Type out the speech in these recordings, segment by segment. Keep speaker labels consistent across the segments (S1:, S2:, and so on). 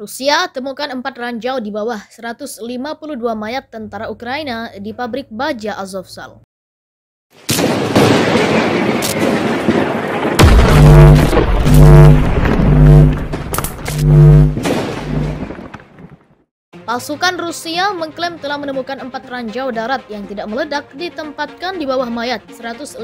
S1: Rusia temukan 4 ranjau di bawah 152 mayat tentara Ukraina di pabrik baja Azovstal. Pasukan Rusia mengklaim telah menemukan 4 ranjau darat yang tidak meledak ditempatkan di bawah mayat 152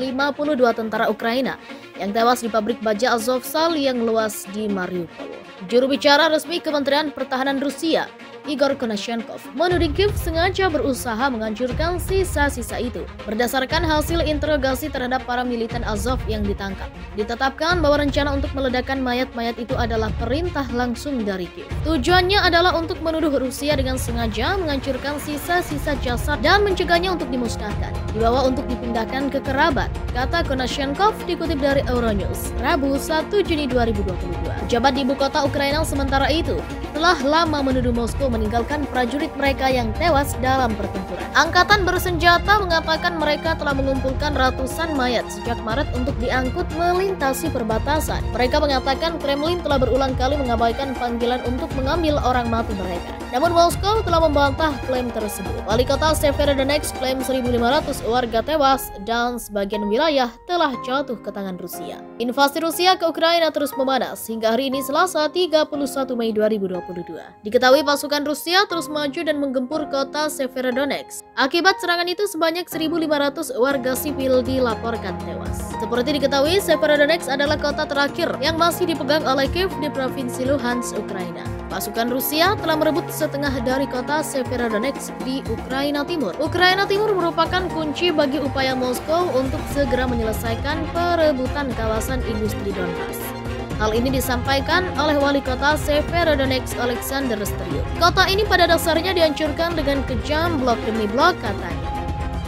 S1: tentara Ukraina yang tewas di pabrik baja Azovstal yang luas di Mariupol. Juru bicara resmi Kementerian Pertahanan Rusia, Igor Konashenkov, menuding Kiev sengaja berusaha menghancurkan sisa-sisa itu. Berdasarkan hasil interogasi terhadap para militan Azov yang ditangkap, ditetapkan bahwa rencana untuk meledakkan mayat-mayat itu adalah perintah langsung dari Kiev. Tujuannya adalah untuk menuduh Rusia dengan sengaja menghancurkan sisa-sisa jasad dan mencegahnya untuk dimusnahkan, dibawa untuk dipindahkan ke kerabat, kata Konashenkov dikutip dari Euronews, Rabu 1 Juni 2022. Pejabat di ibu kota Ukraina sementara itu telah lama menuduh Moskow meninggalkan prajurit mereka yang tewas dalam pertempuran. Angkatan bersenjata mengatakan mereka telah mengumpulkan ratusan mayat sejak Maret untuk diangkut melintasi perbatasan. Mereka mengatakan Kremlin telah berulang kali mengabaikan panggilan untuk mengambil orang mati mereka. Namun Moskow telah membantah klaim tersebut. Wali kota Severodonetsk klaim 1.500 warga tewas dan sebagian wilayah telah jatuh ke tangan Rusia. Invasi Rusia ke Ukraina terus memanas hingga hari ini Selasa 31 Mei 2022. Diketahui pasukan Rusia terus maju dan menggempur kota Severodonetsk. Akibat serangan itu sebanyak 1.500 warga sipil dilaporkan tewas. Seperti diketahui, Severodonetsk adalah kota terakhir yang masih dipegang oleh Kiev di provinsi Luhansk, Ukraina. Pasukan Rusia telah merebut setengah dari kota Severodonetsk di Ukraina Timur. Ukraina Timur merupakan kunci bagi upaya Moskow untuk segera menyelesaikan perebutan kawasan industri Donbas. Hal ini disampaikan oleh wali kota Severodonetsk Alexander Stryuk. Kota ini pada dasarnya dihancurkan dengan kejam blok demi blok, katanya.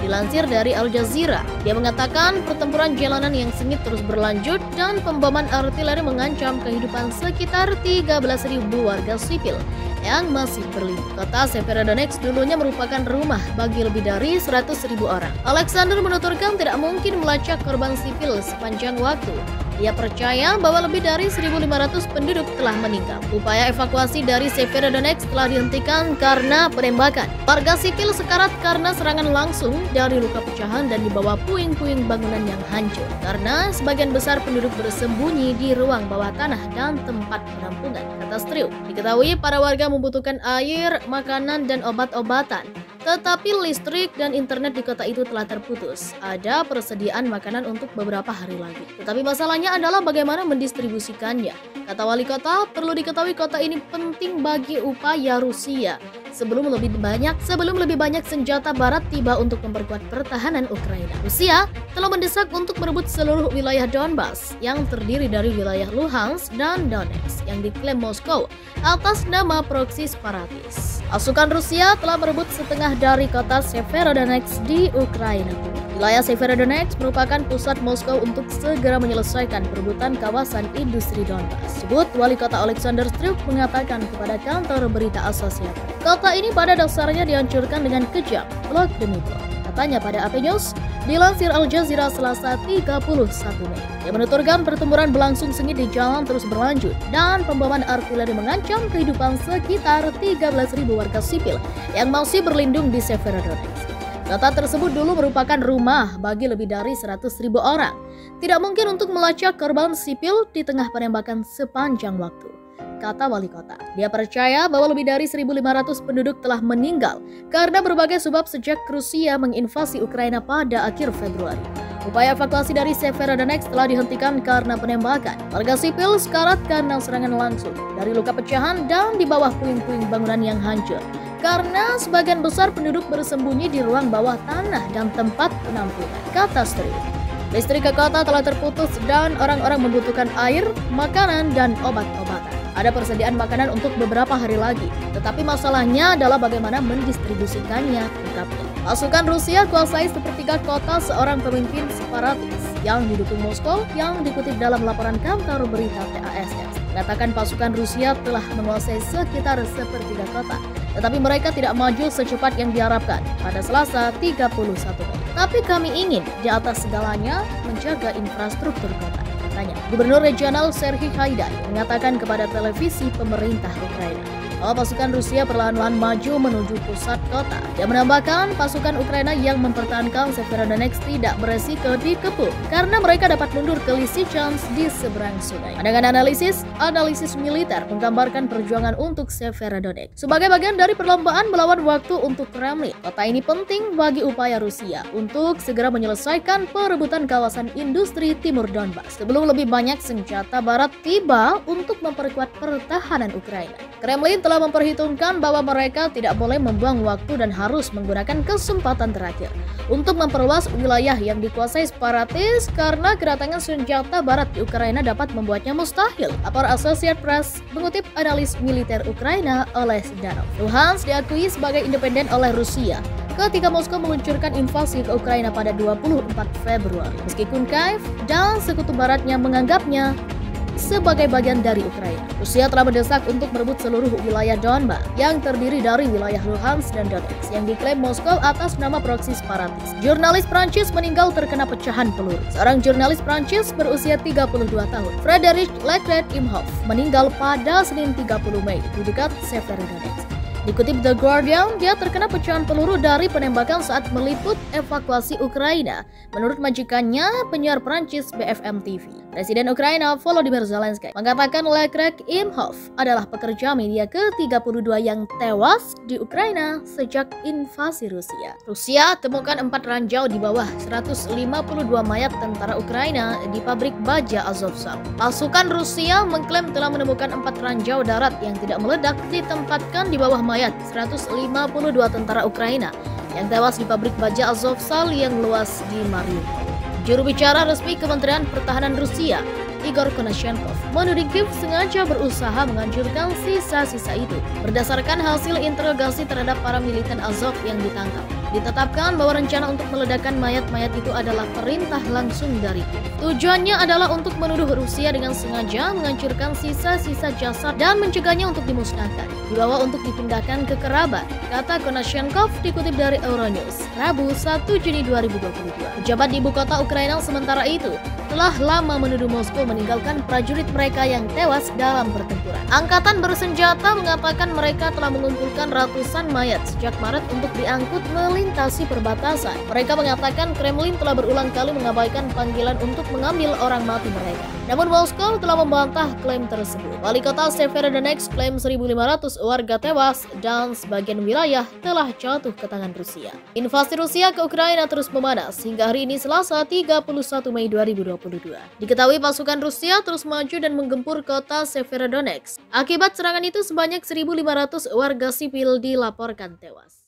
S1: Dilansir dari Al Jazeera, dia mengatakan pertempuran jalanan yang sengit terus berlanjut dan pemboman artileri mengancam kehidupan sekitar 13.000 warga sipil yang masih berlindung. Kota Severodonetsk dulunya merupakan rumah bagi lebih dari 100.000 orang. Alexander menuturkan tidak mungkin melacak korban sipil sepanjang waktu. Dia percaya bahwa lebih dari 1.500 penduduk telah meninggal. Upaya evakuasi dari Severodonetsk telah dihentikan karena penembakan. Warga sipil sekarat karena serangan langsung dari luka pecahan dan di bawah puing-puing bangunan yang hancur. Karena sebagian besar penduduk bersembunyi di ruang bawah tanah dan tempat penampungan, kata Stryuk. Diketahui para warga membutuhkan air, makanan, dan obat-obatan. Tetapi listrik dan internet di kota itu telah terputus. Ada persediaan makanan untuk beberapa hari lagi. Tetapi masalahnya adalah bagaimana mendistribusikannya. Kata wali kota, perlu diketahui kota ini penting bagi upaya Rusia sebelum lebih banyak senjata barat tiba untuk memperkuat pertahanan Ukraina. Rusia telah mendesak untuk merebut seluruh wilayah Donbas yang terdiri dari wilayah Luhansk dan Donetsk yang diklaim Moskow atas nama proksi separatis. Pasukan Rusia telah merebut setengah dari kota Severodonetsk di Ukraina. Wilayah Severodonetsk merupakan pusat Moskow untuk segera menyelesaikan perebutan kawasan industri Donbas. Sebut wali kota Alexander Stryuk mengatakan kepada kantor berita Associated. Kota ini pada dasarnya dihancurkan dengan kejam, blok demi blok. Katanya pada AP News, dilansir Al Jazeera Selasa 31 Mei. Dia menuturkan pertempuran berlangsung sengit di jalan terus berlanjut dan pemboman artileri mengancam kehidupan sekitar 13.000 warga sipil yang masih berlindung di Severodonetsk. Kota tersebut dulu merupakan rumah bagi lebih dari 100.000 orang. Tidak mungkin untuk melacak korban sipil di tengah penembakan sepanjang waktu, kata wali kota. Dia percaya bahwa lebih dari 1.500 penduduk telah meninggal karena berbagai sebab sejak Rusia menginvasi Ukraina pada akhir Februari. Upaya evakuasi dari Severodonetsk telah dihentikan karena penembakan. Warga sipil sekarat karena serangan langsung dari luka pecahan dan di bawah puing-puing bangunan yang hancur. Karena sebagian besar penduduk bersembunyi di ruang bawah tanah dan tempat penampungan, kata Stryuk. Listrik ke kota telah terputus dan orang-orang membutuhkan air, makanan, dan obat-obatan. Ada persediaan makanan untuk beberapa hari lagi, tetapi masalahnya adalah bagaimana mendistribusikannya, ungkapnya. Pasukan Rusia kuasai sepertiga kota seorang pemimpin separatis yang didukung Moskow yang dikutip dalam laporan kantor berita TASS. Mengatakan pasukan Rusia telah menguasai sekitar sepertiga kota, tetapi mereka tidak maju secepat yang diharapkan pada Selasa 31 Mei. Tapi kami ingin di atas segalanya menjaga infrastruktur kota, katanya. Gubernur Regional Serhiy Haidai mengatakan kepada televisi pemerintah Ukraina. bahwa pasukan Rusia perlahan-lahan maju menuju pusat kota. Dia menambahkan pasukan Ukraina yang mempertahankan Severodonetsk tidak beresiko dikepung karena mereka dapat mundur ke Lysychansk di seberang sungai. Pandangan analisis militer menggambarkan perjuangan untuk Severodonetsk sebagai bagian dari perlombaan melawan waktu untuk Kremlin. Kota ini penting bagi upaya Rusia untuk segera menyelesaikan perebutan kawasan industri timur Donbas sebelum lebih banyak senjata barat tiba untuk memperkuat pertahanan Ukraina. Kremlin telah memperhitungkan bahwa mereka tidak boleh membuang waktu dan harus menggunakan kesempatan terakhir untuk memperluas wilayah yang dikuasai separatis karena kedatangan senjata barat di Ukraina dapat membuatnya mustahil. Lapor Associated Press mengutip analis militer Ukraina oleh Zdanov. Luhansk diakui sebagai independen oleh Rusia ketika Moskow meluncurkan invasi ke Ukraina pada 24 Februari. Meskipun Kiev dan sekutu baratnya menganggapnya sebagai bagian dari Ukraina. Rusia telah mendesak untuk merebut seluruh wilayah Donbas yang terdiri dari wilayah Luhansk dan Donetsk yang diklaim Moskow atas nama proksi separatis. Jurnalis Prancis meninggal terkena pecahan peluru. Seorang jurnalis Prancis berusia 32 tahun, Frédéric Leclerc-Imhoff, meninggal pada Senin 30 Mei di dekat Severodonetsk. Dikutip The Guardian, dia terkena pecahan peluru dari penembakan saat meliput evakuasi Ukraina. Menurut majikannya, penyiar Prancis BFM TV. Presiden Ukraina Volodymyr Zelensky mengatakan Leclerc-Imhoff adalah pekerja media ke-32 yang tewas di Ukraina sejak invasi Rusia. Rusia temukan 4 ranjau di bawah 152 mayat tentara Ukraina di pabrik baja Azovstal. Pasukan Rusia mengklaim telah menemukan 4 ranjau darat yang tidak meledak ditempatkan di bawah mayat 152 tentara Ukraina yang tewas di pabrik baja Azovstal yang luas di Mariupol. Juru bicara resmi Kementerian Pertahanan Rusia, Igor Konashenkov, menuding Kiev sengaja berusaha menghancurkan sisa-sisa itu. Berdasarkan hasil interogasi terhadap para militan Azov yang ditangkap, ditetapkan bahwa rencana untuk meledakkan mayat-mayat itu adalah perintah langsung dari Kiev. Tujuannya adalah untuk menuduh Rusia dengan sengaja menghancurkan sisa-sisa jasad dan mencegahnya untuk dimusnahkan, dibawa untuk dipindahkan ke kerabat, kata Konashenkov dikutip dari Euronews, Rabu 1 Juni 2022. Pejabat di ibu kota Ukraina sementara itu telah lama menuduh Moskow meninggalkan prajurit mereka yang tewas dalam pertempuran. Angkatan bersenjata mengatakan mereka telah mengumpulkan ratusan mayat sejak Maret untuk diangkut melintasi perbatasan. Mereka mengatakan Kremlin telah berulang kali mengabaikan panggilan untuk mengambil orang mati mereka. Namun Moskow telah membantah klaim tersebut. Wali kota Severodonetsk klaim 1.500 warga tewas dan sebagian wilayah telah jatuh ke tangan Rusia. Invasi Rusia ke Ukraina terus memanas hingga hari ini Selasa 31 Mei 2022. Diketahui pasukan Rusia terus maju dan menggempur kota Severodonetsk. Akibat serangan itu sebanyak 1.500 warga sipil dilaporkan tewas.